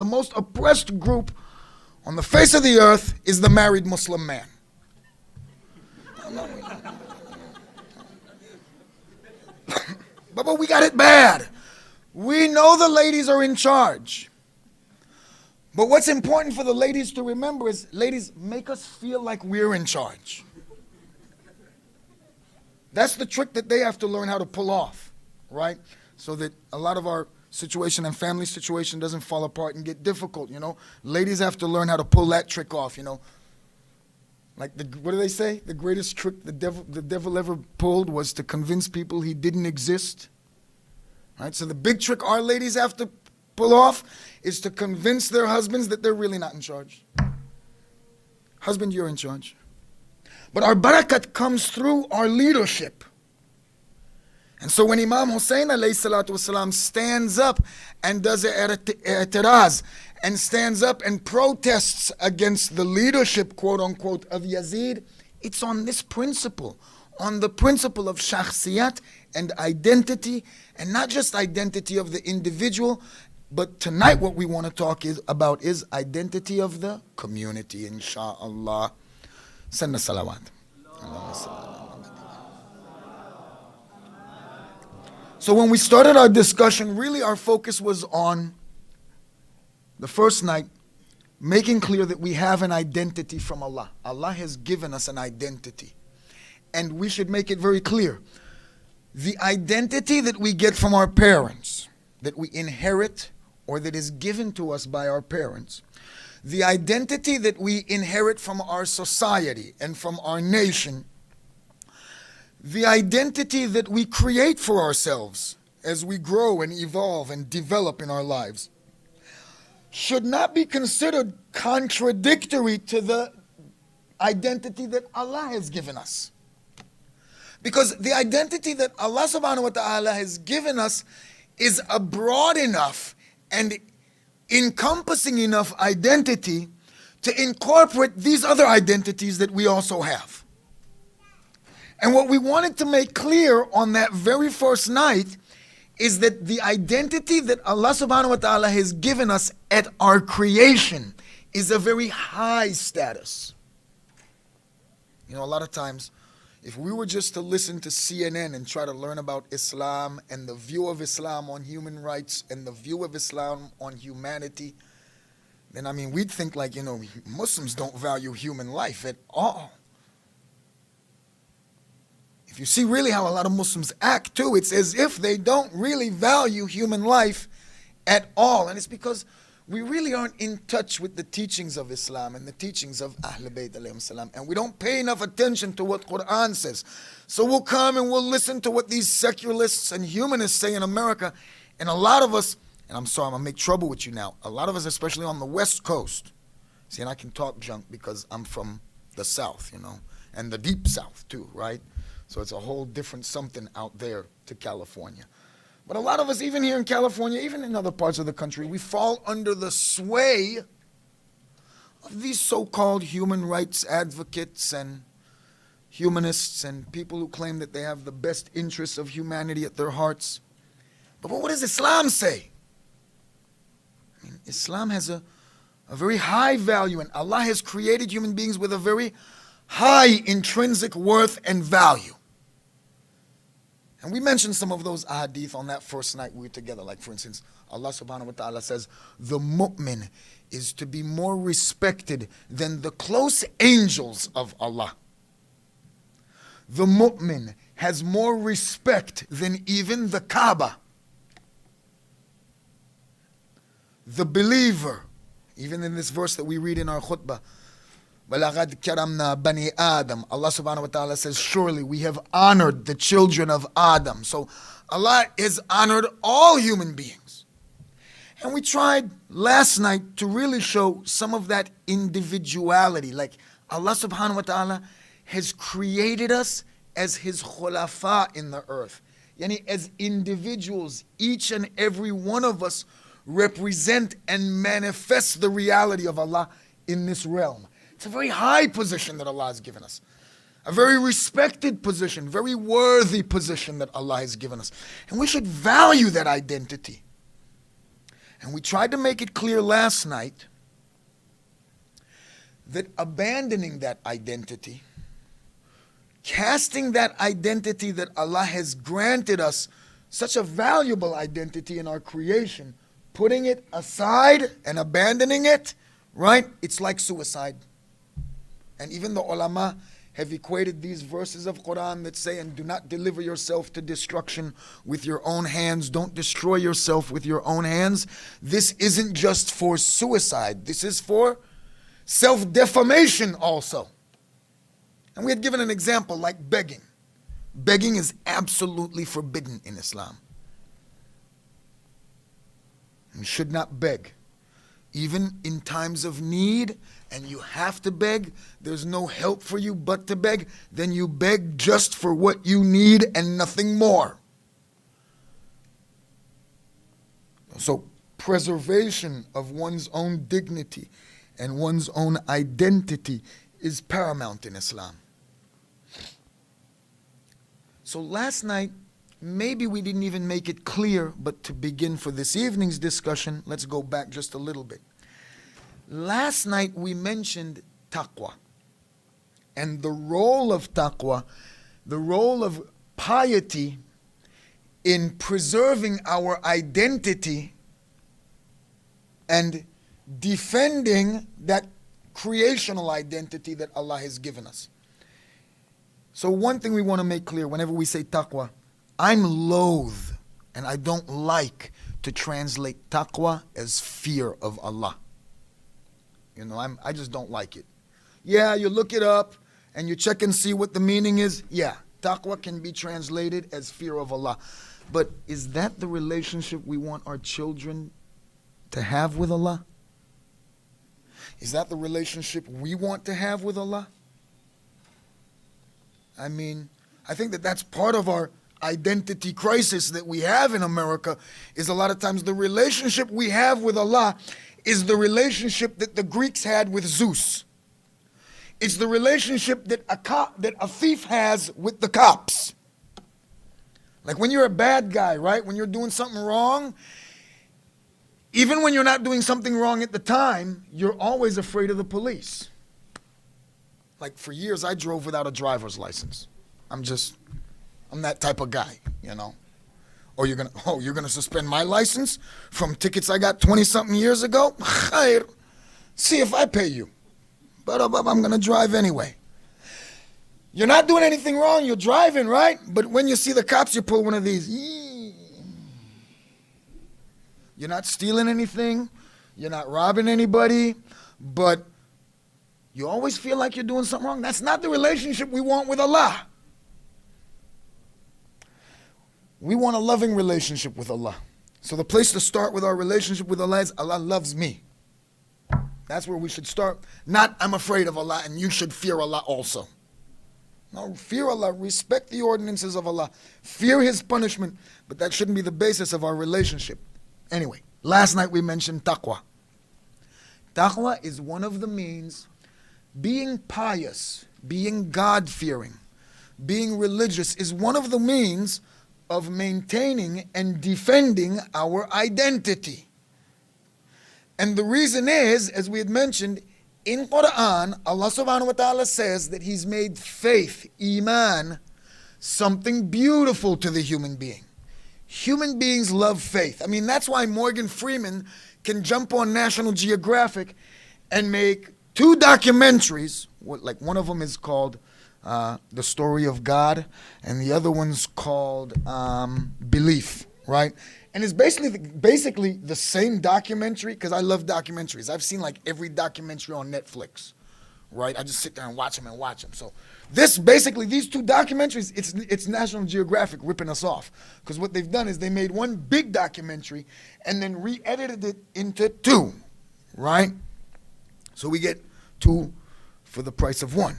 most oppressed group on the face of the earth is the married Muslim man. But we got it bad. We know the ladies are in charge. But what's important for the ladies to remember is, ladies, make us feel like we're in charge. That's the trick that they have to learn how to pull off, right? So that a lot of our situation and family situation doesn't fall apart and get difficult, you know? Ladies have to learn how to pull that trick off, you know? Like, what do they say? The greatest trick the devil ever pulled was to convince people he didn't exist. Right? So the big trick our ladies have to pull off is to convince their husbands that they're really not in charge. Husband, you're in charge. But our barakat comes through our leadership. And so when Imam Hussein alayhi salatu wasalam stands up and does i'tiraz and stands up and protests against the leadership, quote unquote, of Yazid, it's on this principle, on the principle of shakhsiyat and identity, and not just identity of the individual, but tonight what we want to talk about is identity of the community, insha'Allah. Send a salawat. So when we started our discussion, really our focus was on the first night, making clear that we have an identity from Allah. Allah has given us an identity. And we should make it very clear. The identity that we get from our parents, that we inherit or that is given to us by our parents, the identity that we inherit from our society and from our nation, the identity that we create for ourselves as we grow and evolve and develop in our lives, should not be considered contradictory to the identity that Allah has given us. Because the identity that Allah subhanahu wa ta'ala has given us is a broad enough and encompassing enough identity to incorporate these other identities that we also have. And what we wanted to make clear on that very first night is that the identity that Allah subhanahu wa ta'ala has given us at our creation is a very high status. You know, a lot of times, if we were just to listen to CNN and try to learn about Islam and the view of Islam on human rights and the view of Islam on humanity, then we'd think like, Muslims don't value human life at all. If you see really how a lot of Muslims act too, it's as if they don't really value human life at all. And it's because we really aren't in touch with the teachings of Islam and the teachings of Ahlul Bayt alayhim salam. And we don't pay enough attention to what Quran says. So we'll come and we'll listen to what these secularists and humanists say in America. And a lot of us, and I'm sorry, I'm going to make trouble with you now. A lot of us, especially on the West Coast, see, and I can talk junk because I'm from the South, and the deep South too, right? So it's a whole different something out there to California. But a lot of us, even here in California, even in other parts of the country, we fall under the sway of these so-called human rights advocates and humanists and people who claim that they have the best interests of humanity at their hearts. But what does Islam say? Islam has a very high value, and Allah has created human beings with a very high intrinsic worth and value. And we mentioned some of those ahadith on that first night we were together. Like, for instance, Allah subhanahu wa ta'ala says, the mu'min is to be more respected than the close angels of Allah. The mu'min has more respect than even the Kaaba. The believer, even in this verse that we read in our khutbah, وَلَقَدْ كَرَمْنَا بَنِي آدَمَ. Allah subhanahu wa ta'ala says, surely we have honored the children of Adam. So Allah has honored all human beings. And we tried last night to really show some of that individuality. Like Allah subhanahu wa ta'ala has created us as His khulafa in the earth. Yani as individuals, each and every one of us represent and manifest the reality of Allah in this realm. It's a very high position that Allah has given us. A very respected position, very worthy position that Allah has given us. And we should value that identity. And we tried to make it clear last night that abandoning that identity, casting that identity that Allah has granted us, such a valuable identity in our creation, putting it aside and abandoning it, right? It's like suicide. And even the ulama have equated these verses of Quran that say, and do not deliver yourself to destruction with your own hands. Don't destroy yourself with your own hands. This isn't just for suicide. This is for self-defamation also. And we had given an example like begging. Begging is absolutely forbidden in Islam. You should not beg. Even in times of need, and you have to beg, there's no help for you but to beg, then you beg just for what you need and nothing more. So preservation of one's own dignity and one's own identity is paramount in Islam. So last night, maybe we didn't even make it clear, but to begin for this evening's discussion, let's go back just a little bit. Last night we mentioned taqwa and the role of taqwa, the role of piety in preserving our identity and defending that creational identity that Allah has given us. So one thing we want to make clear whenever we say taqwa, I'm loath and I don't like to translate taqwa as fear of Allah. You know, I just don't like it. Yeah, you look it up and you check and see what the meaning is. Yeah, taqwa can be translated as fear of Allah. But is that the relationship we want our children to have with Allah? Is that the relationship we want to have with Allah? I mean, I think that that's part of our identity crisis that we have in America, is a lot of times the relationship we have with Allah is the relationship that the Greeks had with Zeus. It's the relationship that a thief has with the cops. Like when you're a bad guy, right? When you're doing something wrong, even when you're not doing something wrong at the time, you're always afraid of the police. Like for years, I drove without a driver's license. I'm that type of guy, you know. Or you're gonna suspend my license from tickets I got 20-something years ago? See if I pay you. But I'm gonna drive anyway. You're not doing anything wrong, you're driving, right? But when you see the cops, you pull one of these. You're not stealing anything, you're not robbing anybody, but you always feel like you're doing something wrong. That's not the relationship we want with Allah. We want a loving relationship with Allah. So the place to start with our relationship with Allah is Allah loves me. That's where we should start. Not I'm afraid of Allah and you should fear Allah also. No, fear Allah, respect the ordinances of Allah, fear His punishment, but that shouldn't be the basis of our relationship. Anyway, last night we mentioned taqwa. Taqwa is one of the means, being pious, being God-fearing, being religious is one of the means of maintaining and defending our identity. And the reason is, as we had mentioned, in Quran, Allah subhanahu wa ta'ala says that He's made faith, iman, something beautiful to the human being. Human beings love faith. I mean, that's why Morgan Freeman can jump on National Geographic and make 2 documentaries. Like one of them is called The Story of God, and the other one's called Belief, right? And it's basically the same documentary, because I love documentaries. I've seen like every documentary on Netflix, right? I just sit there and watch them. So these 2 documentaries, it's National Geographic ripping us off. Because what they've done is they made one big documentary and then re-edited it into 2, right? So we get 2 for the price of 1.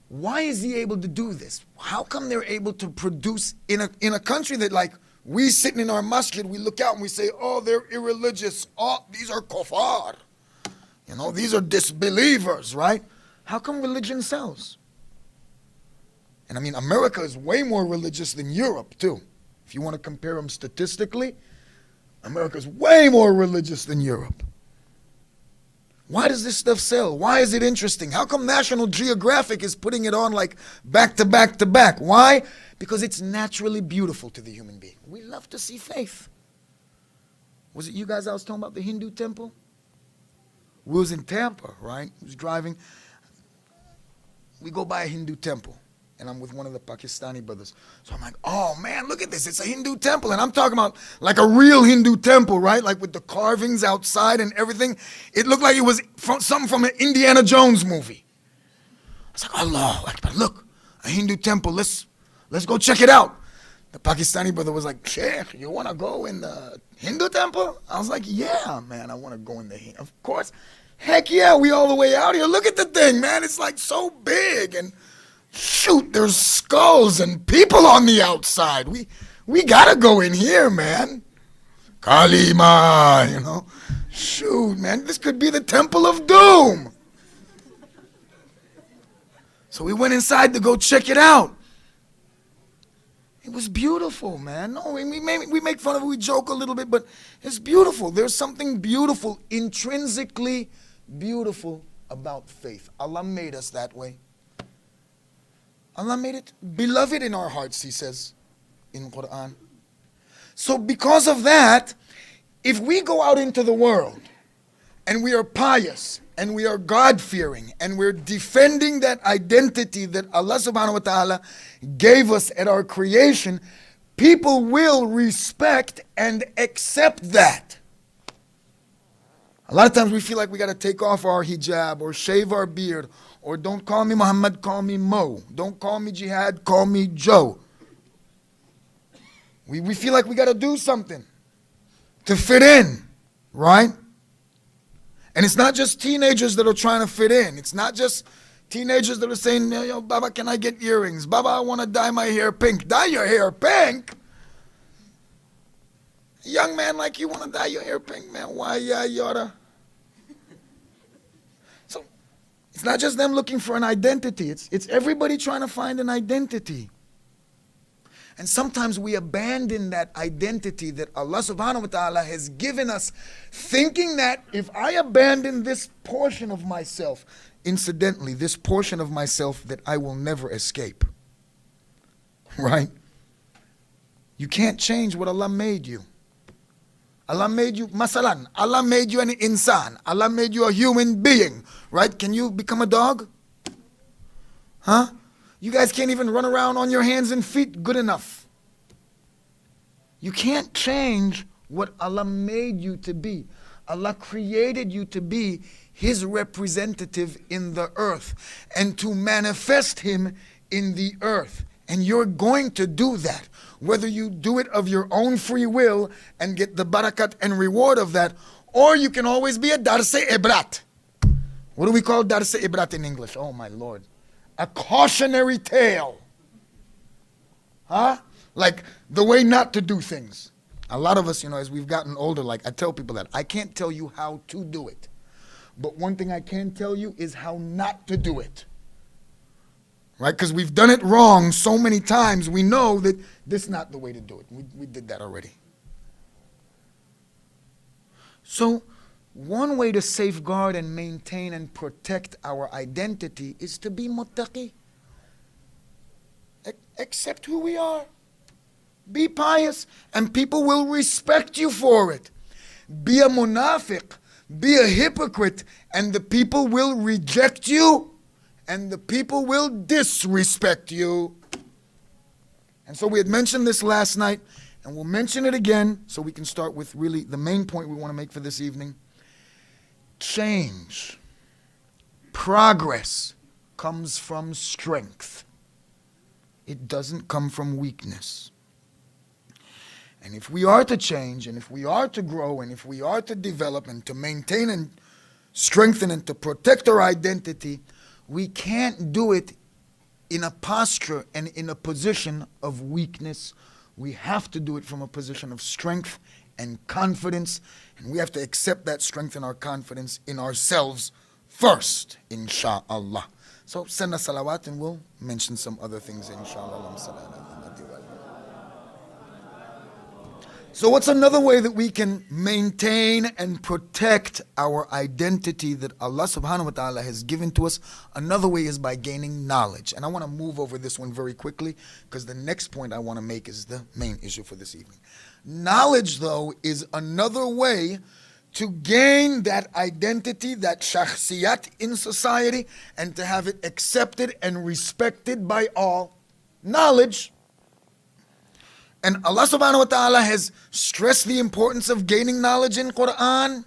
Why is he able to do this? How come they're able to produce in a country that, like, we sitting in our masjid, we look out and we say, oh, they're irreligious. Oh, these are kuffar. You know, these are disbelievers, right? How come religion sells? And I mean, America is way more religious than Europe, too. If you want to compare them statistically, America's way more religious than Europe. Why does this stuff sell? Why is it interesting? How come National Geographic is putting it on like back to back to back? Why? Because it's naturally beautiful to the human being. We love to see faith. Was it you guys I was talking about, the Hindu temple? We was in Tampa, right? We was driving. We go by a Hindu temple. And I'm with one of the Pakistani brothers. So I'm like, oh man, look at this. It's a Hindu temple. And I'm talking about like a real Hindu temple, right? Like with the carvings outside and everything. It looked like it was something from an Indiana Jones movie. I was like, Allah Akbar, look, a Hindu temple. Let's go check it out. The Pakistani brother was like, Sheikh, you want to go in the Hindu temple? I was like, yeah, man, I want to go in the Hindu. Of course. Heck yeah, we all the way out here. Look at the thing, man. It's like so big and shoot, there's skulls and people on the outside. We gotta go in here, man. Kalima, you know. Shoot, man, this could be the Temple of Doom. So we went inside to go check it out. It was beautiful, man. No, we make fun of it, we joke a little bit, but it's beautiful. There's something beautiful, intrinsically beautiful about faith. Allah made us that way. Allah made it beloved in our hearts, he says in Quran. So because of that, if we go out into the world and we are pious and we are God-fearing and we're defending that identity that Allah subhanahu wa ta'ala gave us at our creation, people will respect and accept that. A lot of times we feel like we got to take off our hijab or shave our beard, or don't call me Muhammad, call me Mo. Don't call me Jihad, call me Joe. We feel like we got to do something to fit in, right? And it's not just teenagers that are trying to fit in. It's not just teenagers that are saying, yo, Baba, can I get earrings? Baba, I want to dye my hair pink. Dye your hair pink? A young man like you want to dye your hair pink, man. Why, yeah, yada. So it's not just them looking for an identity. It's everybody trying to find an identity. And sometimes we abandon that identity that Allah subhanahu wa ta'ala has given us, thinking that if I abandon this portion of myself, incidentally, this portion of myself that I will never escape. Right? You can't change what Allah made you. Allah made you, masalan, Allah made you an insan. Allah made you a human being. Right? Can you become a dog? Huh? You guys can't even run around on your hands and feet good enough. You can't change what Allah made you to be. Allah created you to be His representative in the earth and to manifest Him in the earth. And you're going to do that. Whether you do it of your own free will and get the barakat and reward of that, or you can always be a darse ibrat. What do we call darse ibrat in English? Oh my Lord. A cautionary tale. Huh? Like the way not to do things. A lot of us, as we've gotten older, like I tell people that I can't tell you how to do it. But one thing I can tell you is how not to do it. Right? Because we've done it wrong so many times, we know that this is not the way to do it. We did that already. So, one way to safeguard and maintain and protect our identity is to be muttaqi. Accept who we are. Be pious, and people will respect you for it. Be a munafiq, be a hypocrite, and the people will reject you, and the people will disrespect you. And so we had mentioned this last night, and we'll mention it again so we can start with really the main point we want to make for this evening. Change, progress comes from strength. It doesn't come from weakness. And if we are to change, and if we are to grow, and if we are to develop, and to maintain and strengthen and to protect our identity, we can't do it in a posture and in a position of weakness. We have to do it from a position of strength and confidence, and we have to accept that strength and our confidence in ourselves first, insha'Allah. So send a salawat and we'll mention some other things, insha'Allah. So what's another way that we can maintain and protect our identity that Allah subhanahu wa ta'ala has given to us? Another way is by gaining knowledge. And I want to move over this one very quickly because the next point I want to make is the main issue for this evening. Knowledge, though, is another way to gain that identity, that shakhsiyat in society, and to have it accepted and respected by all. Knowledge. And Allah subhanahu wa ta'ala has stressed the importance of gaining knowledge in Quran.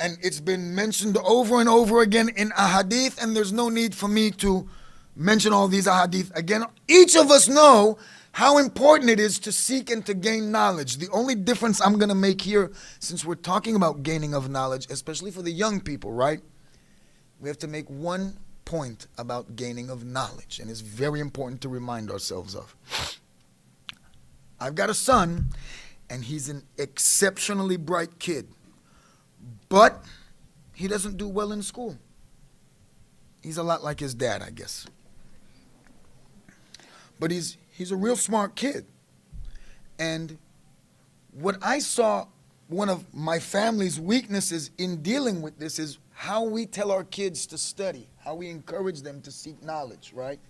And it's been mentioned over and over again in ahadith, and there's no need for me to mention all these ahadith again. Each of us know how important it is to seek and to gain knowledge. The only difference I'm going to make here, since we're talking about gaining of knowledge, especially for the young people, right? We have to make one point about gaining of knowledge, and it's very important to remind ourselves of. I've got a son, and he's an exceptionally bright kid, but he doesn't do well in school. He's a lot like his dad, I guess. But he's a real smart kid. And what I saw, one of my family's weaknesses in dealing with this is how we tell our kids to study, how we encourage them to seek knowledge, right?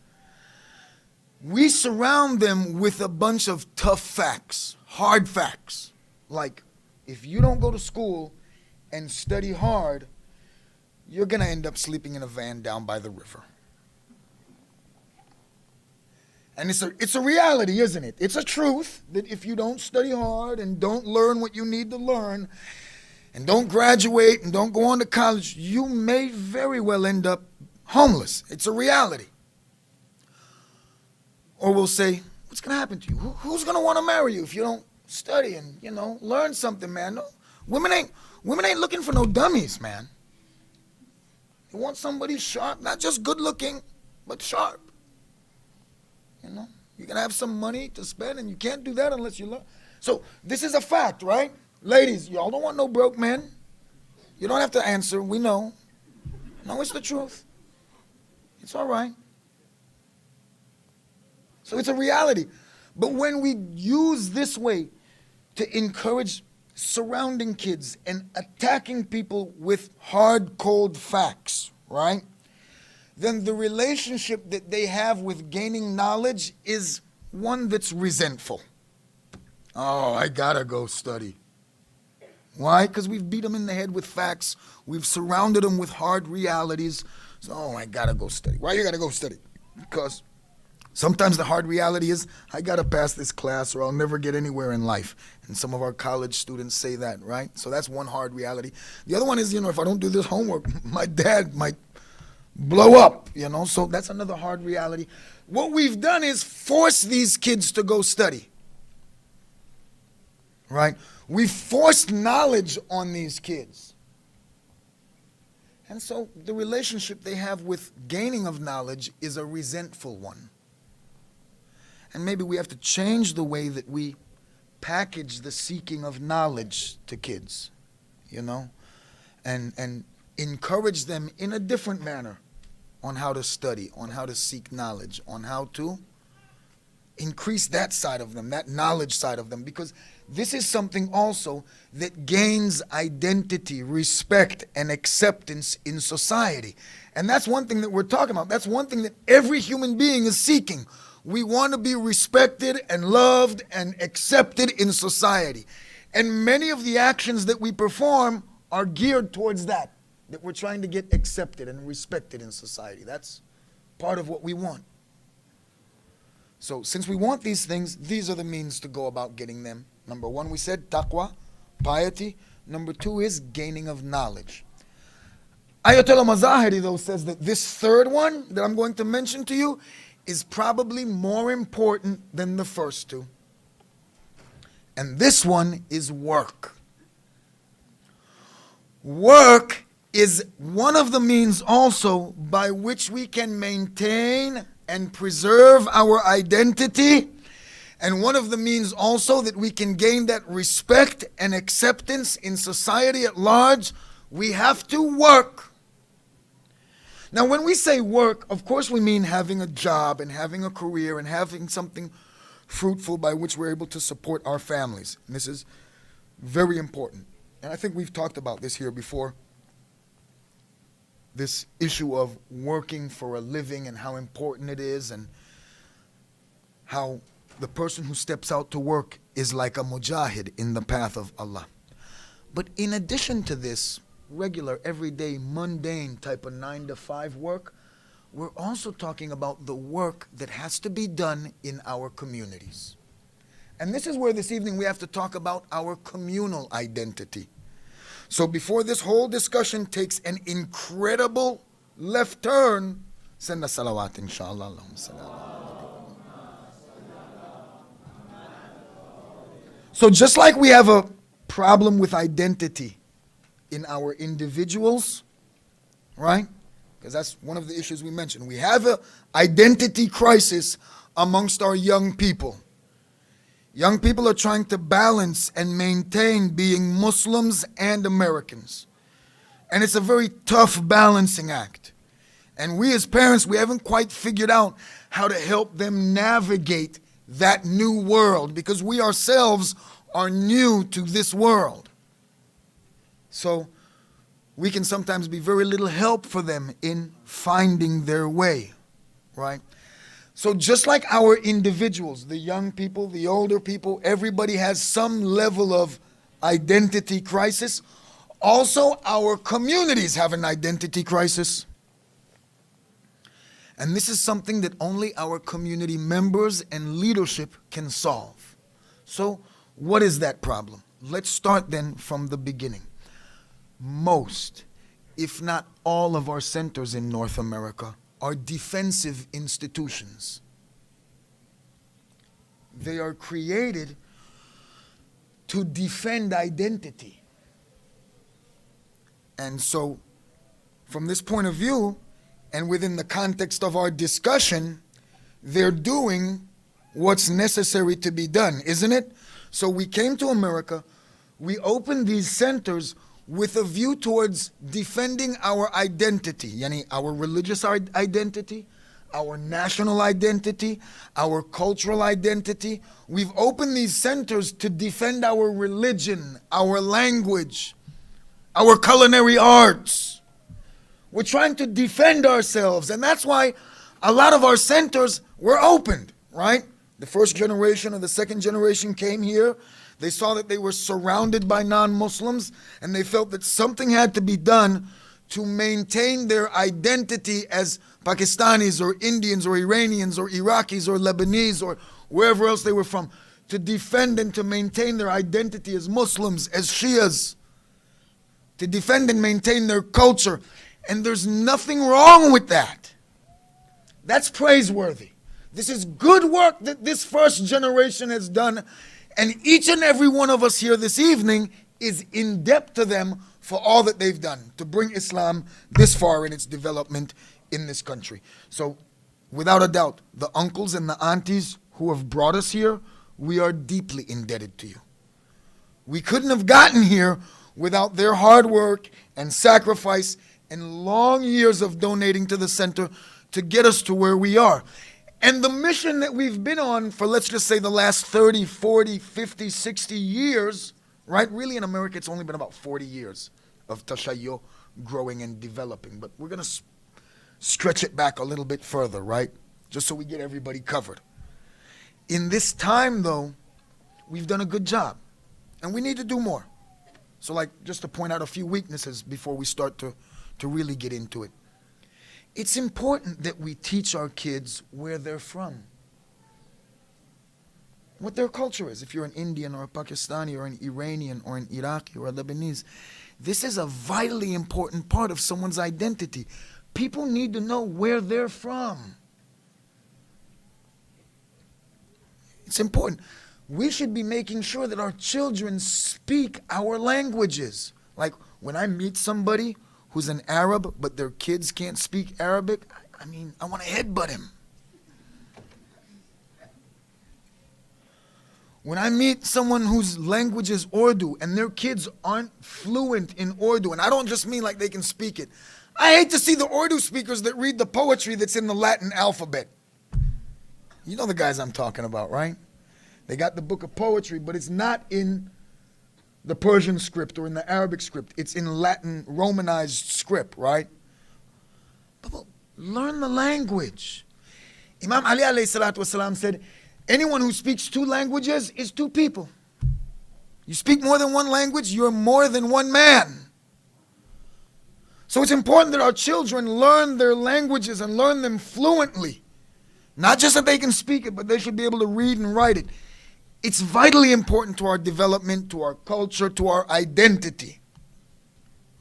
We surround them with a bunch of tough facts, hard facts. Like, if you don't go to school and study hard, you're going to end up sleeping in a van down by the river. And it's a reality, isn't it? It's a truth that if you don't study hard and don't learn what you need to learn and don't graduate and don't go on to college, you may very well end up homeless. It's a reality. Or we'll say, what's going to happen to you? Who's going to want to marry you if you don't study and, learn something, man? No, women ain't looking for no dummies, man. They want somebody sharp, not just good looking, but sharp. You're going to have some money to spend, and you can't do that unless you learn. So this is a fact, right? Ladies, y'all don't want no broke men. You don't have to answer. We know. No, it's the truth. It's all right. So it's a reality. But when we use this way to encourage surrounding kids and attacking people with hard, cold facts, right? Then the relationship that they have with gaining knowledge is one that's resentful. Oh, I gotta go study. Why? Because we've beat them in the head with facts. We've surrounded them with hard realities. So, I gotta go study. Why you gotta go study? Because sometimes the hard reality is, I got to pass this class or I'll never get anywhere in life. And some of our college students say that, right? So that's one hard reality. The other one is, if I don't do this homework, my dad might blow up, So that's another hard reality. What we've done is force these kids to go study, right? We've forced knowledge on these kids. And so the relationship they have with gaining of knowledge is a resentful one. And maybe we have to change the way that we package the seeking of knowledge to kids, and encourage them in a different manner on how to study, on how to seek knowledge, on how to increase that side of them, that knowledge side of them, because this is something also that gains identity, respect, and acceptance in society. And that's one thing that we're talking about. That's one thing that every human being is seeking. We want to be respected and loved and accepted in society. And many of the actions that we perform are geared towards that we're trying to get accepted and respected in society. That's part of what we want. So since we want these things, these are the means to go about getting them. Number one, we said taqwa, piety. Number two is gaining of knowledge. Ayatollah Mazahiri, though, says that this third one that I'm going to mention to you is probably more important than the first two. And this one is work. Work is one of the means also by which we can maintain and preserve our identity, and one of the means also that we can gain that respect and acceptance in society at large. We have to work. Now, when we say work, of course we mean having a job and having a career and having something fruitful, by which we're able to support our families. And this is very important. And I think we've talked about this here before. This issue of working for a living and how important it is, and how the person who steps out to work is like a mujahid in the path of Allah. But in addition to this regular, everyday, mundane type of 9-to-5 work, we're also talking about the work that has to be done in our communities. And this is where this evening we have to talk about our communal identity. So before this whole discussion takes an incredible left turn, send a salawat, inshallah. So just like we have a problem with identity in our individuals, right? Because that's one of the issues we mentioned. We have an identity crisis amongst our young people. Young people are trying to balance and maintain being Muslims and Americans. And it's a very tough balancing act. And we as parents, we haven't quite figured out how to help them navigate that new world, because we ourselves are new to this world. So we can sometimes be very little help for them in finding their way, right? So just like our individuals, the young people, the older people, everybody has some level of identity crisis. Also, our communities have an identity crisis. And this is something that only our community members and leadership can solve. So what is that problem? Let's start then from the beginning. Most, if not all, of our centers in North America are defensive institutions. They are created to defend identity. And so, from this point of view, and within the context of our discussion, they're doing what's necessary to be done, isn't it? So we came to America, we opened these centers with a view towards defending our identity, yani our religious identity, our national identity, our cultural identity. We've opened these centers to defend our religion, our language, our culinary arts. We're trying to defend ourselves, and that's why a lot of our centers were opened, right? The first generation or the second generation came here. They saw that they were surrounded by non-Muslims, and they felt that something had to be done to maintain their identity as Pakistanis or Indians or Iranians or Iraqis or Lebanese or wherever else they were from, to defend and to maintain their identity as Muslims, as Shias, to defend and maintain their culture. And there's nothing wrong with that. That's praiseworthy. This is good work that this first generation has done, and each and every one of us here this evening is in debt to them for all that they've done to bring Islam this far in its development in this country. So, without a doubt, the uncles and the aunties who have brought us here, we are deeply indebted to you. We couldn't have gotten here without their hard work and sacrifice and long years of donating to the center to get us to where we are. And the mission that we've been on for, let's just say, the last 30, 40, 50, 60 years, right? Really in America, it's only been about 40 years of tashayyo growing and developing. But we're going to stretch it back a little bit further, right? Just so we get everybody covered. In this time, though, we've done a good job. And we need to do more. So, like, just to point out a few weaknesses before we start to really get into it. It's important that we teach our kids where they're from, what their culture is. If you're an Indian or a Pakistani or an Iranian or an Iraqi or a Lebanese, this is a vitally important part of someone's identity. People need to know where they're from. It's important. We should be making sure that our children speak our languages. Like when I meet somebody who's an Arab, but their kids can't speak Arabic, I want to headbutt him. When I meet someone whose language is Urdu and their kids aren't fluent in Urdu, and I don't just mean like they can speak it, I hate to see the Urdu speakers that read the poetry that's in the Latin alphabet. You know the guys I'm talking about, right? They got the book of poetry, but it's not in the Persian script or in the Arabic script. It's in Latin, Romanized script, right? But learn the language. Imam Ali alayhi salatu wasalam said, anyone who speaks 2 languages is 2 people. You speak more than 1 language, you're more than 1 man. So it's important that our children learn their languages and learn them fluently. Not just that they can speak it, but they should be able to read and write it. It's vitally important to our development, to our culture, to our identity.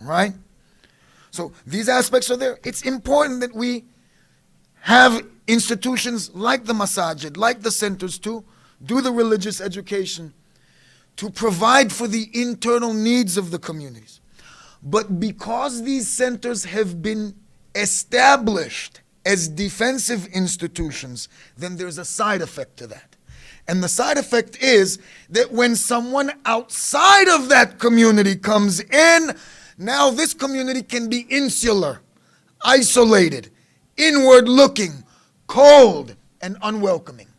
Right? So these aspects are there. It's important that we have institutions like the masajid, like the centers to do the religious education, to provide for the internal needs of the communities. But because these centers have been established as defensive institutions, then there's a side effect to that. And the side effect is that when someone outside of that community comes in, now this community can be insular, isolated, inward looking, cold, and unwelcoming.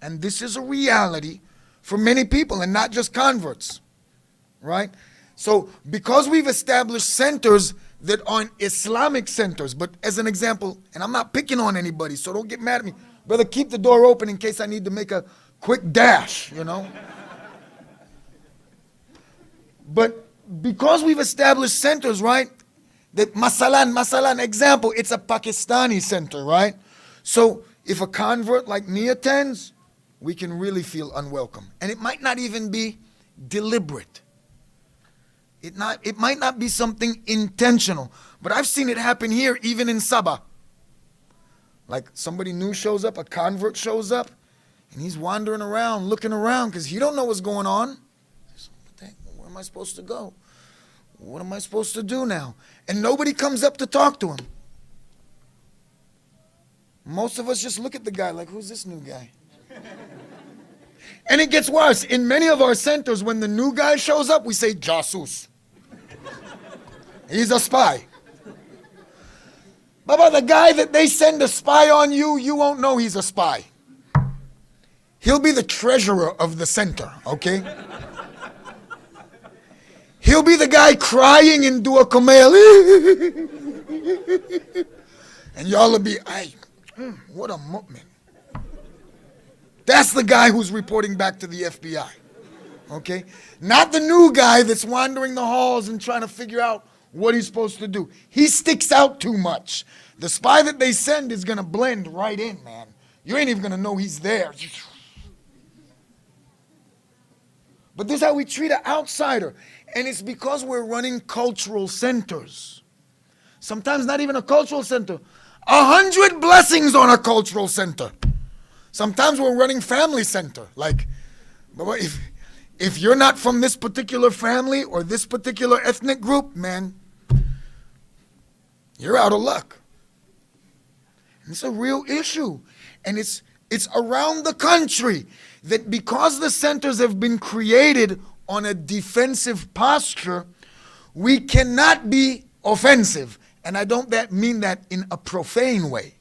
And this is a reality for many people and not just converts, right? So because we've established centers that aren't Islamic centers, but as an example, and I'm not picking on anybody, so don't get mad at me. Brother, keep the door open in case I need to make a quick dash, you know. But because we've established centers, right, that masalan, example, it's a Pakistani center, right? So if a convert like me attends, we can really feel unwelcome. And it might not even be deliberate. It might not be something intentional, but I've seen it happen here, even in SABA. Like somebody new shows up, a convert shows up, and he's wandering around, looking around, because he don't know what's going on. Where am I supposed to go? What am I supposed to do now? And nobody comes up to talk to him. Most of us just look at the guy like, who's this new guy? And it gets worse. In many of our centers, when the new guy shows up, we say, jasus. He's a spy. Baba, the guy that they send a spy on you, you won't know he's a spy. He'll be the treasurer of the center, okay? He'll be the guy crying in Dua Kumail. And y'all will be, what a mu'min. That's the guy who's reporting back to the FBI, okay? Not the new guy that's wandering the halls and trying to figure out what he's supposed to do. He sticks out too much. The spy that they send is going to blend right in, man. You ain't even going to know he's there. But this is how we treat an outsider. And it's because we're running cultural centers. Sometimes not even a cultural center. 100 blessings on a cultural center. Sometimes we're running family center. Like, if you're not from this particular family or this particular ethnic group, man, you're out of luck. And it's a real issue. And it's around the country that because the centers have been created on a defensive posture, we cannot be offensive. And I don't mean that in a profane way.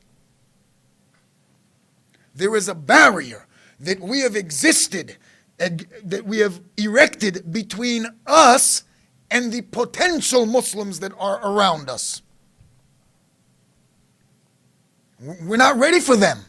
There is a barrier that we have that we have erected between us and the potential Muslims that are around us. We're not ready for them.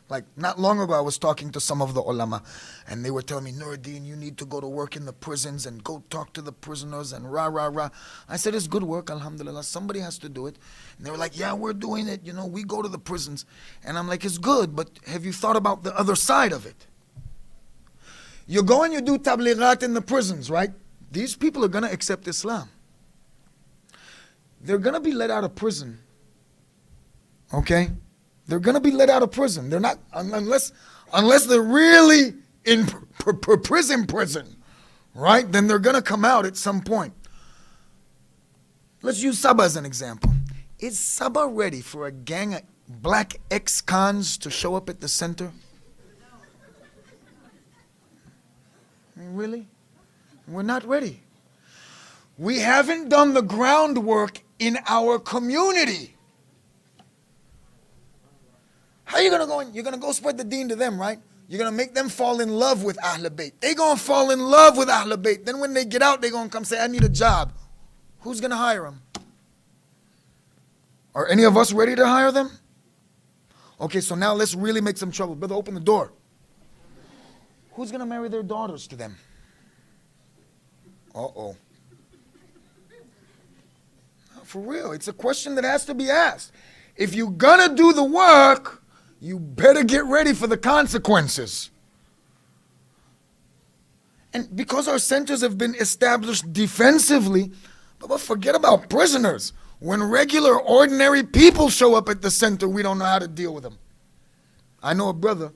Like not long ago I was talking to some of the ulama and they were telling me, Nuruddin, you need to go to work in the prisons and go talk to the prisoners and rah, rah, rah. I said, it's good work, alhamdulillah. Somebody has to do it. And they were like, yeah, we're doing it. You know, we go to the prisons. And I'm like, it's good, but have you thought about the other side of it? You go and you do tablighat in the prisons, right? These people are going to accept Islam. They're going to be let out of prison. Okay? They're going to be let out of prison. They're not, unless they're really in prison, right? Then they're going to come out at some point. Let's use SABA as an example. Is SABA ready for a gang of black ex-cons to show up at the center? Really? We're not ready. We haven't done the groundwork in our community. How are you going to go in? You're going to go spread the deen to them, right? You're going to make them fall in love with Ahl Bayt. They're going to fall in love with Ahl Bayt. Then when they get out, they're going to come say, I need a job. Who's going to hire them? Are any of us ready to hire them? Okay, so now let's really make some trouble. Brother, open the door. Who's going to marry their daughters to them? Uh-oh. For real, it's a question that has to be asked. If you're going to do the work, you better get ready for the consequences. And because our centers have been established defensively, but forget about prisoners. When regular, ordinary people show up at the center, we don't know how to deal with them. I know a brother.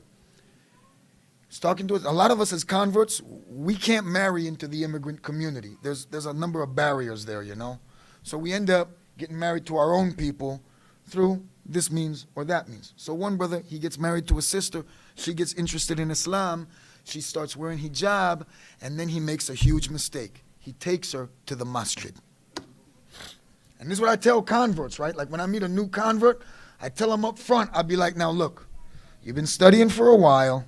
He's talking to us. A lot of us as converts, we can't marry into the immigrant community. There's a number of barriers there, you know. So we end up getting married to our own people through this means or that means. So one brother, he gets married to a sister. She gets interested in Islam. She starts wearing hijab, and then he makes a huge mistake. He takes her to the masjid. And this is what I tell converts, right? Like when I meet a new convert, I tell them up front, I'll be like, now look, you've been studying for a while,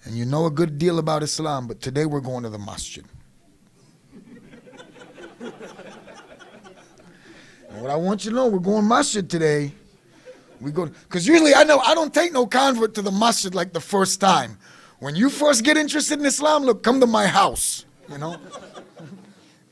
and you know a good deal about Islam, but today we're going to the masjid. And what I want you to know, we're going masjid today. We go, because usually I know I don't take no convert to the masjid like the first time. When you first get interested in Islam, look, come to my house, you know.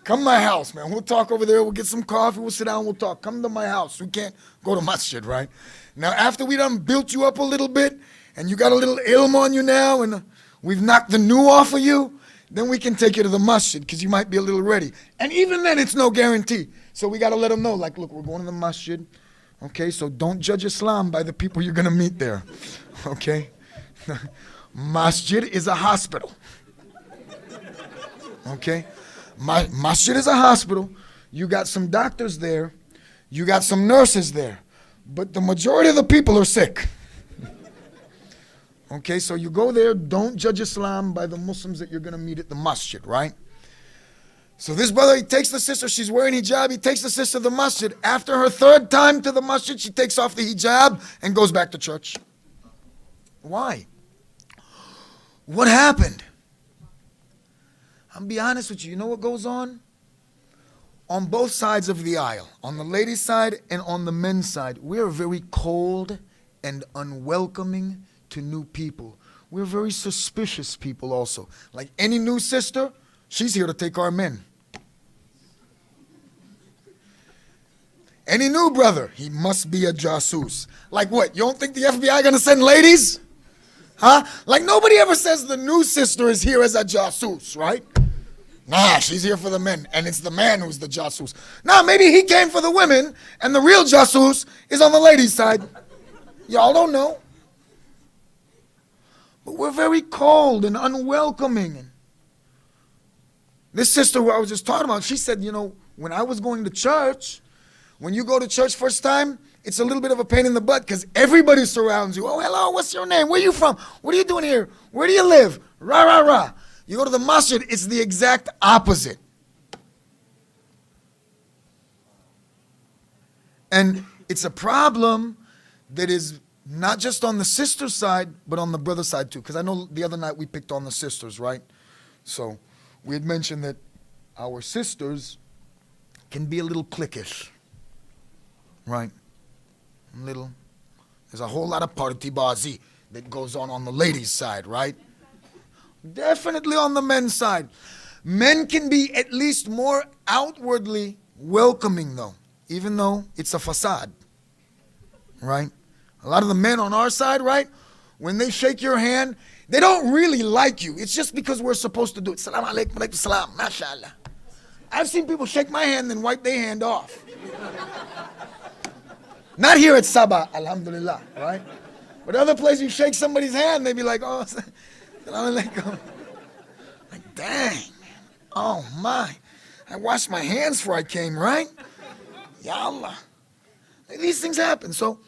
Come to my house, man. We'll talk over there. We'll get some coffee. We'll sit down. We'll talk. Come to my house. We can't go to masjid, right? Now, after we done built you up a little bit, and you got a little ilm on you now, and we've knocked the new off of you, then we can take you to the masjid, because you might be a little ready. And even then, it's no guarantee. So we got to let them know, like, look, we're going to the masjid. Okay, so don't judge Islam by the people you're going to meet there. Okay? Masjid is a hospital. Okay? Masjid is a hospital. You got some doctors there. You got some nurses there. But the majority of the people are sick. Okay, so you go there. Don't judge Islam by the Muslims that you're going to meet at the masjid, right? So this brother, he takes the sister. She's wearing hijab. He takes the sister to the masjid. After her third time to the masjid, she takes off the hijab and goes back to church. Why? What happened? I'll be honest with you. You know what goes on? On both sides of the aisle, on the ladies' side and on the men's side, we're very cold and unwelcoming to new people. We're very suspicious people also. Like any new sister, she's here to take our men. Any new brother, he must be a jasus. Like what? You don't think the FBI gonna send ladies? Huh? Like nobody ever says the new sister is here as a jasus, right? Nah, she's here for the men, and it's the man who's the jasus. Nah, maybe he came for the women, and the real jasus is on the ladies' side. Y'all don't know. But we're very cold and unwelcoming. This sister who I was just talking about, she said, you know, when I was going to church, when you go to church first time, it's a little bit of a pain in the butt because everybody surrounds you. Oh, hello, what's your name? Where are you from? What are you doing here? Where do you live? Rah, rah, rah. You go to the masjid, it's the exact opposite. And it's a problem that is not just on the sister side, but on the brother side too. Because I know the other night we picked on the sisters, right? So we had mentioned that our sisters can be a little cliquish, right? There's a whole lot of party-bazi that goes on the ladies' side, right? Definitely on the men's side. Men can be at least more outwardly welcoming though, even though it's a facade, right? A lot of the men on our side, right? When they shake your hand, they don't really like you. It's just because we're supposed to do it. Salam alaikum, alaikum salam, mashallah. I've seen people shake my hand and wipe their hand off. Not here at SABA, alhamdulillah, right? But other places you shake somebody's hand, they be like, oh, like, dang, oh my, I washed my hands before I came, right? Ya Allah. These things happen. So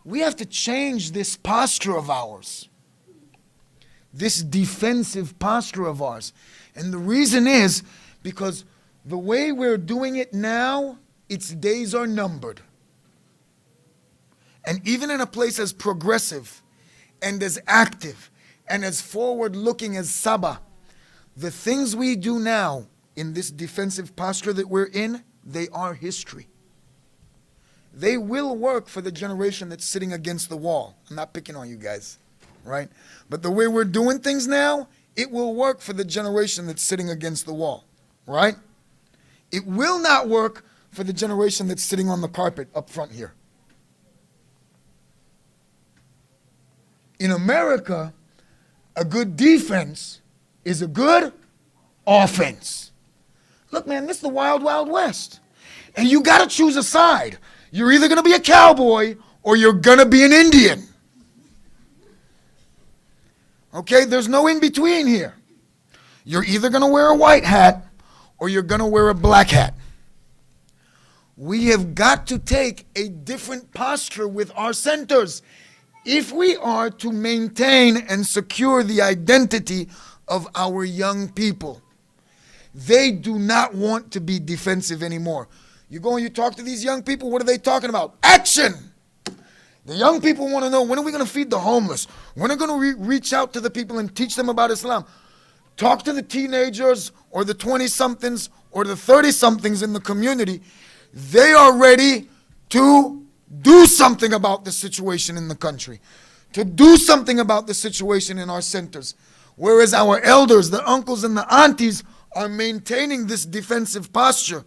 we have to change this posture of ours, this defensive posture of ours. And the reason is because the way we're doing it now, its days are numbered. And even in a place as progressive and as active and as forward-looking as SABA. The things we do now in this defensive posture that we're in, they are history. They will work for the generation that's sitting against the wall. I'm not picking on you guys, right? But the way we're doing things now, it will work for the generation that's sitting against the wall, right? It will not work for the generation that's sitting on the carpet up front here. In America, a good defense is a good offense. Look, man, this is the wild, wild west. And you got to choose a side. You're either going to be a cowboy or you're going to be an Indian. Okay, there's no in between here. You're either going to wear a white hat or you're going to wear a black hat. We have got to take a different posture with our centers if we are to maintain and secure the identity of our young people. They do not want to be defensive anymore. You go and you talk to these young people, what are they talking about? Action! The young people want to know, when are we going to feed the homeless? When are we going to reach out to the people and teach them about Islam? Talk to the teenagers or the 20-somethings or the 30-somethings in the community. They are ready to do something about the situation in the country, to do something about the situation in our centers. Whereas our elders, the uncles and the aunties, are maintaining this defensive posture.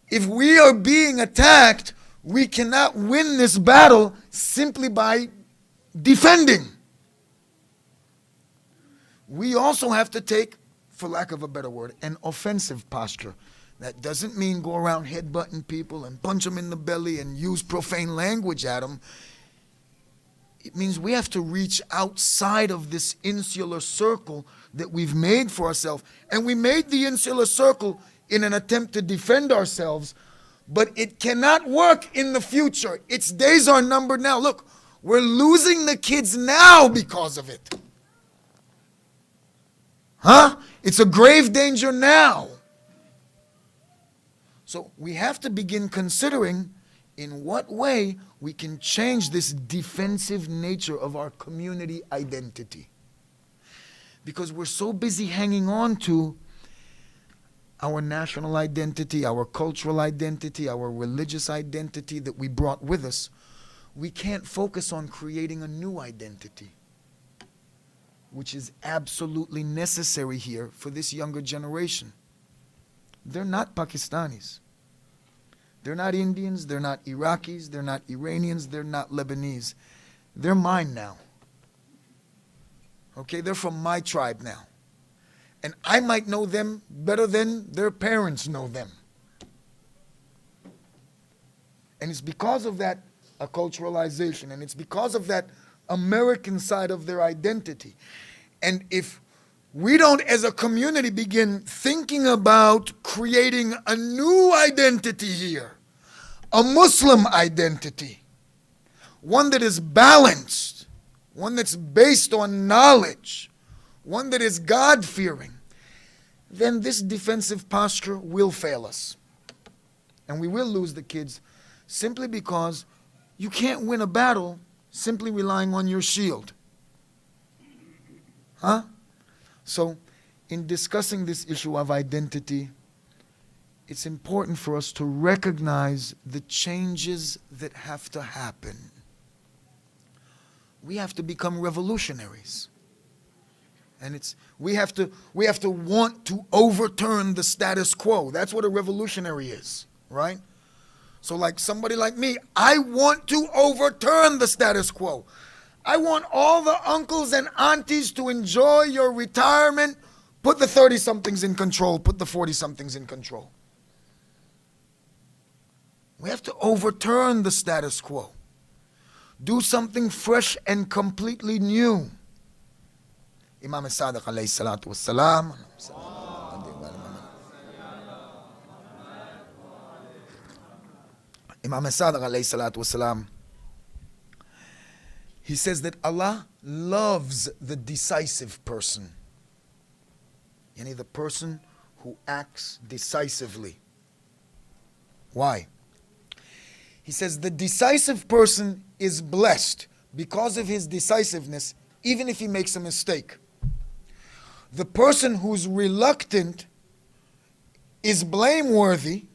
If we are being attacked, we cannot win this battle simply by defending. We also have to take, for lack of a better word, an offensive posture. That doesn't mean go around headbutting people and punch them in the belly and use profane language at them. It means we have to reach outside of this insular circle that we've made for ourselves. And we made the insular circle in an attempt to defend ourselves, but it cannot work in the future. Its days are numbered now. Look, we're losing the kids now because of it. It's a grave danger now. So we have to begin considering in what way we can change this defensive nature of our community identity. Because we're so busy hanging on to our national identity, our cultural identity, our religious identity that we brought with us, we can't focus on creating a new identity, which is absolutely necessary here for this younger generation. They're not Pakistanis. They're not Indians, they're not Iraqis, they're not Iranians, they're not Lebanese. They're mine now. Okay, they're from my tribe now. And I might know them better than their parents know them. And it's because of that acculturalization, and it's because of that American side of their identity. And if we don't, as a community, begin thinking about creating a new identity here, a Muslim identity, one that is balanced, one that's based on knowledge, one that is God-fearing, then this defensive posture will fail us. And we will lose the kids simply because you can't win a battle simply relying on your shield. So, in discussing this issue of identity, it's important for us to recognize the changes that have to happen. We have to become revolutionaries. And we have to want to overturn the status quo. That's what a revolutionary is, right? So like somebody like me, I want to overturn the status quo. I want all the uncles and aunties to enjoy your retirement. Put the 30-somethings in control. Put the 40-somethings in control. We have to overturn the status quo. Do something fresh and completely new. Imam Sadiq alayhi salatu wassalam. Imam Sadiq alayhi salatu wassalam, he says that Allah loves the decisive person. Yani the person who acts decisively. Why? He says the decisive person is blessed because of his decisiveness. even if he makes a mistake. The person who's reluctant is blameworthy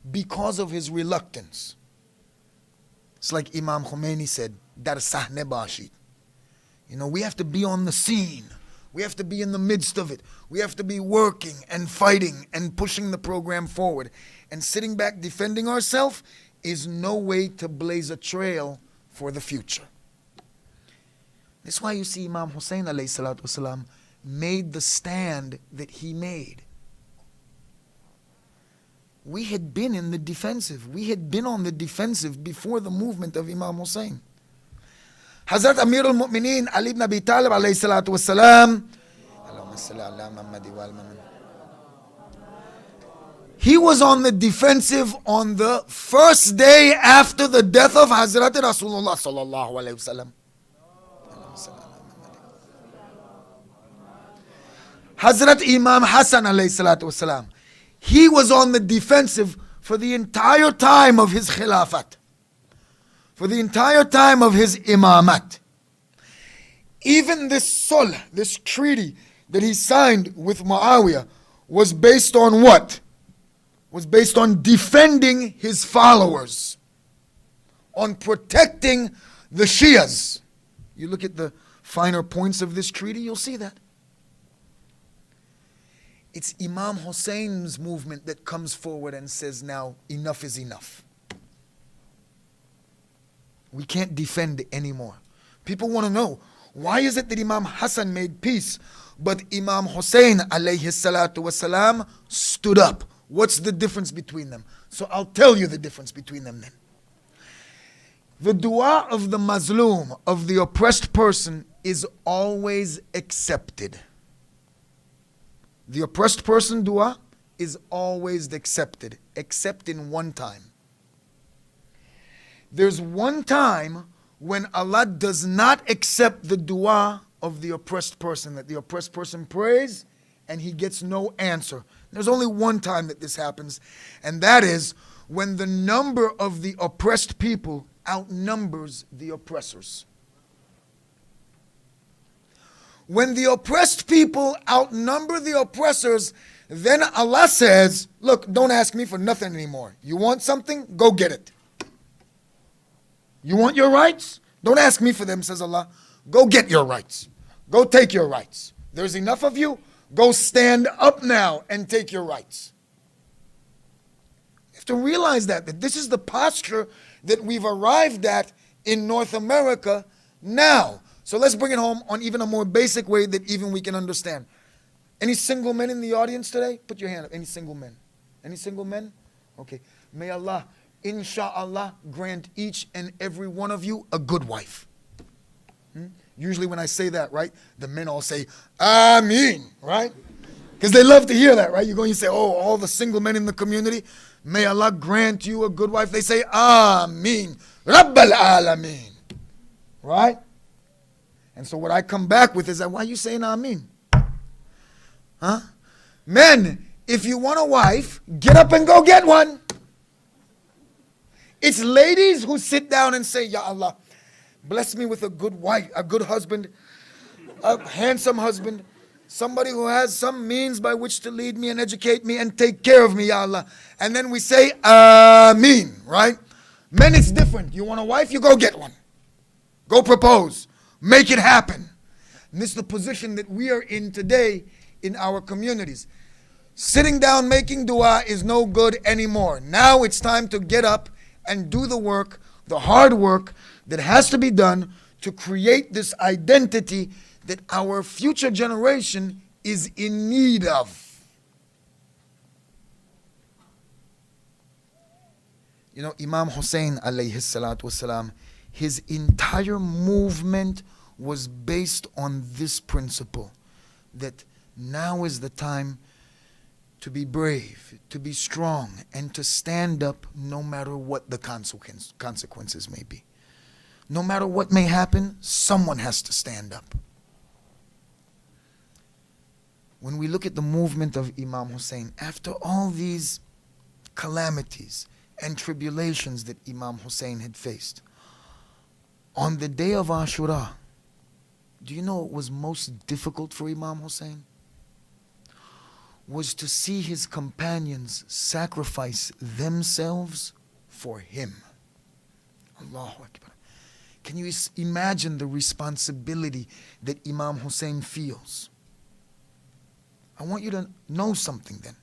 because of his reluctance. It's like Imam Khomeini said, Dar sahne bashid. We have to be on the scene. We have to be in the midst of it. We have to be working and fighting and pushing the program forward. And sitting back defending ourselves is no way to blaze a trail for the future. That's why you see Imam Hussein alayhi salatu wasalam made the stand that he made. We had been in the defensive. We had been on the defensive before the movement of Imam Hussein. Hazrat Amir al-Mu'mineen Ali ibn Abi Talib alayhi salatu wasalam, he was on the defensive on the first day after the death of Hazrat Rasulullah sallallahu alayhi wasallam. Hazrat Imam Hassan alayhi salatu wasalam, he was on the defensive for the entire time of his khilafat, for the entire time of his imamat. Even this sulh, this treaty that he signed with Muawiyah was based on what? Was based on defending his followers, on protecting the Shias. You look at the finer points of this treaty, you'll see that. It's Imam Hussein's movement that comes forward and says, now enough is enough. We can't defend anymore. People want to know, why is it that Imam Hassan made peace, but Imam Hussein alayhi salatu wasalam stood up? What's the difference between them? So I'll tell you the difference between them then. The dua of the mazloom, of the oppressed person, is always accepted. The oppressed person dua is always accepted, except in one time. There's one time when Allah does not accept the dua of the oppressed person, that the oppressed person prays and he gets no answer. There's only one time that this happens, and that is when the number of the oppressed people outnumbers the oppressors. When the oppressed people outnumber the oppressors, then Allah says, look, don't ask me for nothing anymore. You want something? Go get it. You want your rights? Don't ask me for them, says Allah. Go get your rights. Go take your rights. There's enough of you. Go stand up now and take your rights. You have to realize that this is the posture that we've arrived at in North America now. So let's bring it home on even a more basic way that even we can understand. Any single men in the audience today? Put your hand up. Any single men? Any single men? Okay. May Allah, insha'Allah, grant each and every one of you a good wife. Usually when I say that, right, the men all say, Ameen, right? Because they love to hear that, right? You go and you say, oh, all the single men in the community, may Allah grant you a good wife. They say, Ameen, Rabbal Alameen, right? And so what I come back with is that, why are you saying Ameen? Huh? Men, if you want a wife, get up and go get one. It's ladies who sit down and say, Ya Allah, bless me with a good wife, a good husband, a handsome husband, somebody who has some means by which to lead me and educate me and take care of me, Ya Allah. And then we say, Ameen, right? Men, it's different. You want a wife, you go get one. Go propose. Make it happen. And this is the position that we are in today in our communities. Sitting down making dua is no good anymore. Now it's time to get up and do the work, the hard work that has to be done to create this identity that our future generation is in need of. You know, Imam Hussein alayhi salatu wasalam, his entire movement was based on this principle, that now is the time to be brave, to be strong, and to stand up no matter what the consequences may be. No matter what may happen, someone has to stand up. When we look at the movement of Imam Hussein, after all these calamities and tribulations that Imam Hussein had faced, on the day of Ashura, Do you know what was most difficult for Imam Hussein? Was to see his companions sacrifice themselves for him. Allahu Akbar. Can you imagine the responsibility that Imam Hussein feels? I want you to know something then.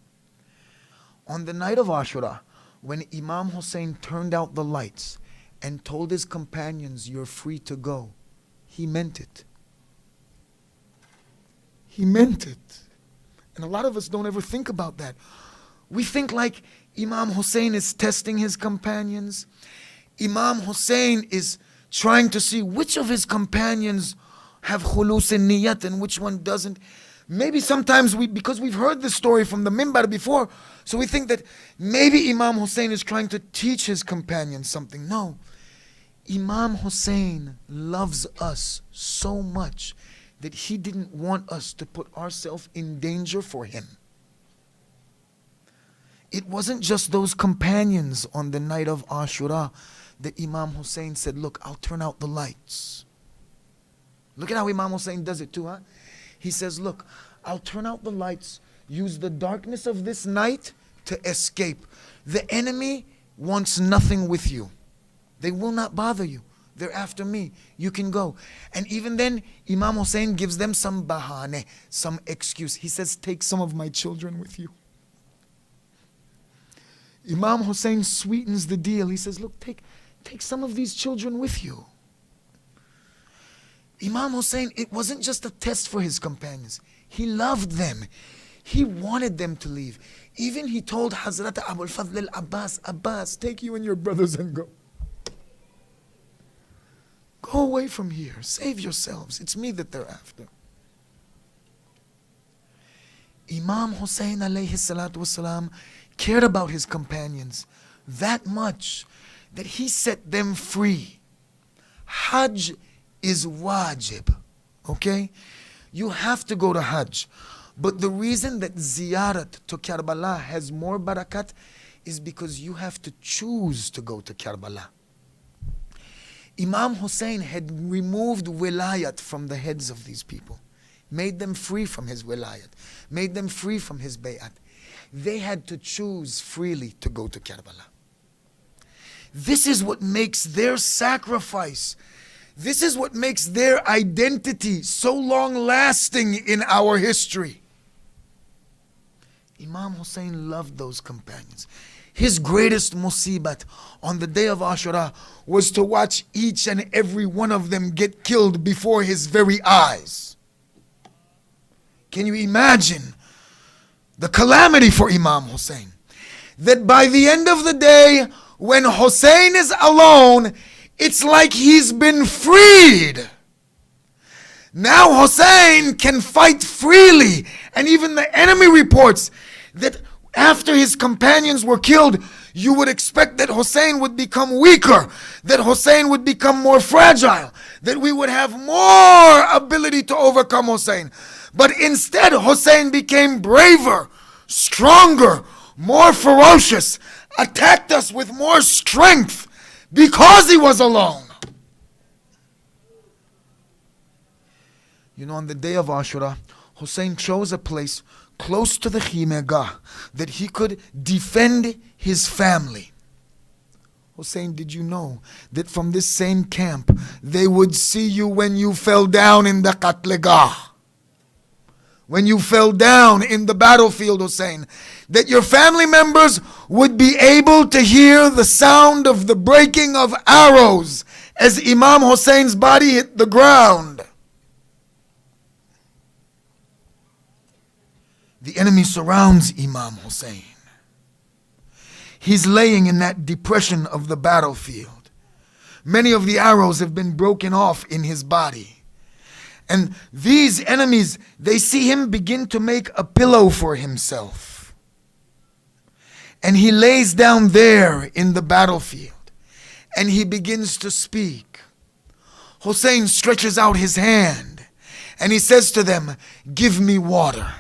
On the night of Ashura, when Imam Hussein turned out the lights and told his companions, "You're free to go," he meant it. He meant it. And a lot of us don't ever think about that. We think like Imam Hussein is testing his companions. Imam Hussein is trying to see which of his companions have khulus and niyat and which one doesn't. Maybe sometimes because we've heard this story from the minbar before, so we think that maybe Imam Hussein is trying to teach his companions something. No. Imam Hussein loves us so much that he didn't want us to put ourselves in danger for him. It wasn't just those companions on the night of Ashura that Imam Hussein said, "Look, I'll turn out the lights." Look at how Imam Hussein does it too, huh? He says, "Look, I'll turn out the lights, use the darkness of this night to escape. The enemy wants nothing with you. They will not bother you. They're after me. You can go." And even then, Imam Hussein gives them some bahane, some excuse. He says, "Take some of my children with you." Imam Hussein sweetens the deal. He says, "Look, take some of these children with you." Imam Hussein, it wasn't just a test for his companions. He loved them. He wanted them to leave. Even he told Hazrat Abu al-Fadl al-Abbas, "Abbas, take you and your brothers and go. Go away from here. Save yourselves. It's me that they're after." Imam Hussein alayhi salatu wasalam cared about his companions that much that he set them free. Hajj is wajib, okay? You have to go to Hajj. But the reason that ziyarat to Karbala has more barakat is because you have to choose to go to Karbala. Imam Hussein had removed wilayat from the heads of these people, made them free from his wilayat, made them free from his bay'at. They had to choose freely to go to Karbala. This is what makes their sacrifice, this is what makes their identity so long lasting in our history. Imam Hussein loved those companions. His greatest musibat on the day of Ashura was to watch each and every one of them get killed before his very eyes. Can you imagine the calamity for Imam Hussein? That by the end of the day, when Hussein is alone, it's like he's been freed. Now Hussein can fight freely. And even the enemy reports that after his companions were killed, you would expect that Hussein would become weaker, that Hussein would become more fragile, that we would have more ability to overcome Hussein. But instead, Hussein became braver, stronger, more ferocious, attacked us with more strength because he was alone. You know, on the day of Ashura, Hussein chose a place close to the Khimegah that he could defend his family. Hussein, did you know that from this same camp they would see you when you fell down in the Qatlegah? When you fell down in the battlefield, Hussein, that your family members would be able to hear the sound of the breaking of arrows as Imam Hussein's body hit the ground. The enemy surrounds Imam Hussein. He's laying in that depression of the battlefield. Many of the arrows have been broken off in his body. And these enemies, they see him begin to make a pillow for himself. And he lays down there in the battlefield. And he begins to speak. Hussein stretches out his hand. And he says to them, "Give me water."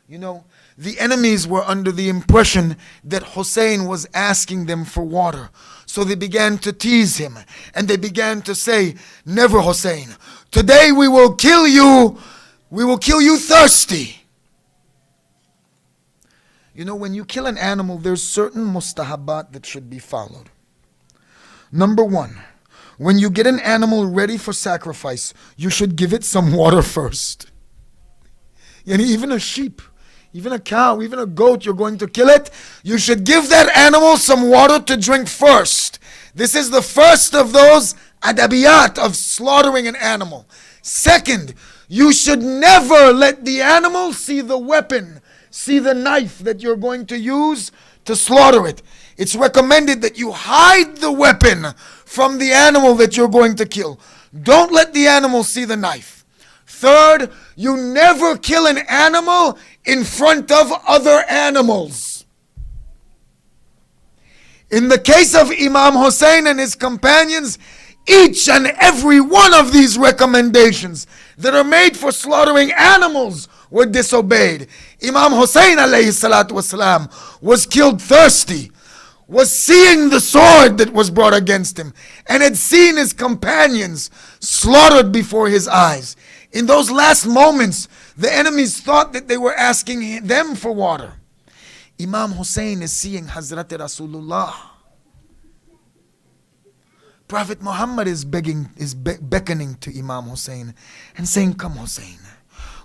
You know, the enemies were under the impression that Hussein was asking them for water. So they began to tease him. And they began to say, "Never, Hussein. Today we will kill you thirsty. You know, when you kill an animal, there's certain mustahabat that should be followed. Number one, when you get an animal ready for sacrifice, you should give it some water first. Yani even a sheep, even a cow, even a goat, you're going to kill it, you should give that animal some water to drink first. This is the first of those adabiyat of slaughtering an animal. Second, you should never let the animal see the weapon, see the knife that you're going to use to slaughter it. It's recommended that you hide the weapon from the animal that you're going to kill. Don't let the animal see the knife. Third, you never kill an animal in front of other animals. In the case of Imam Hussein and his companions, each and every one of these recommendations that are made for slaughtering animals were disobeyed. Imam Hussein alayhi salatu wasalam was killed thirsty, was seeing the sword that was brought against him, and had seen his companions slaughtered before his eyes. In those last moments, the enemies thought that they were asking them for water. Imam Hussein is seeing Hazrat Rasulullah. Prophet Muhammad is beckoning to Imam Hussein and saying, "Come, Hussein.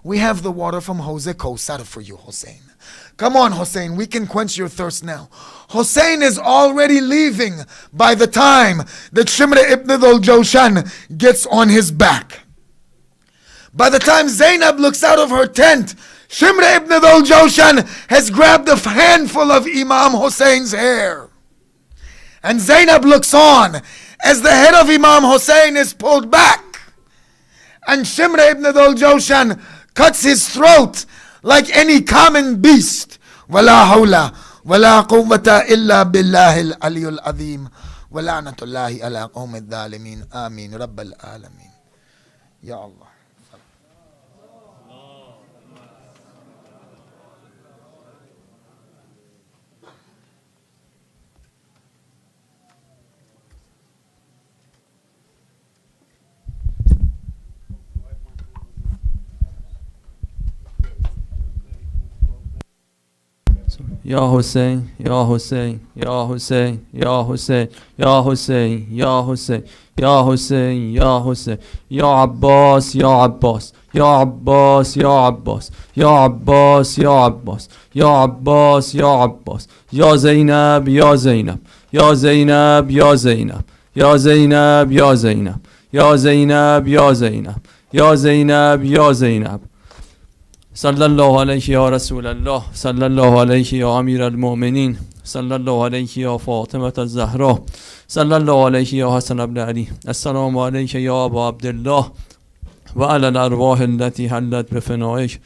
We have the water from Hawz Kawthar for you, Hussein. Come on, Hussein, we can quench your thirst now." Hussein is already leaving by the time that Shimr ibn al-Jawshan gets on his back. By the time Zainab looks out of her tent, Shimr ibn al-Jawshan has grabbed a handful of Imam Hussein's hair. And Zainab looks on as the head of Imam Hussein is pulled back. And Shimr ibn al-Jawshan cuts his throat like any common beast. وَلَا حَوْلَ وَلَا قُوَّةَ إِلَّا بِاللَّهِ الْعَلِيُّ الْعَظِيمِ وَلَعْنَةُ اللَّهِ عَلَىٰ قَوْمِ الظَّالِمِينَ آمين رب العالمين. Ya Allah. Ya Hussein, Ya Hussein, Ya Hussein, Ya Hussein, Ya Hussein, Ya Hussein, Ya Hussein, Ya Hussein, Ya Abbas, Ya Abbas, Ya Abbas, Ya Abbas, Ya Abbas, Ya Abbas, Ya Abbas, Ya Abbas, Ya Zainab, Ya Zainab, Ya Zainab, Ya Zainab, Ya Zainab, Ya Zainab, Ya Zainab, Ya Zainab, Ya Zainab, Ya Zainab. صلى الله عليه يا رسول الله صلى الله عليه يا أمير المؤمنين صلى الله عليه يا فاطمة الزهراء صلى الله عليه يا حسن بن علي السلام عليك يا أبا عبد الله وعلى الأرواح التي حلت بفنائك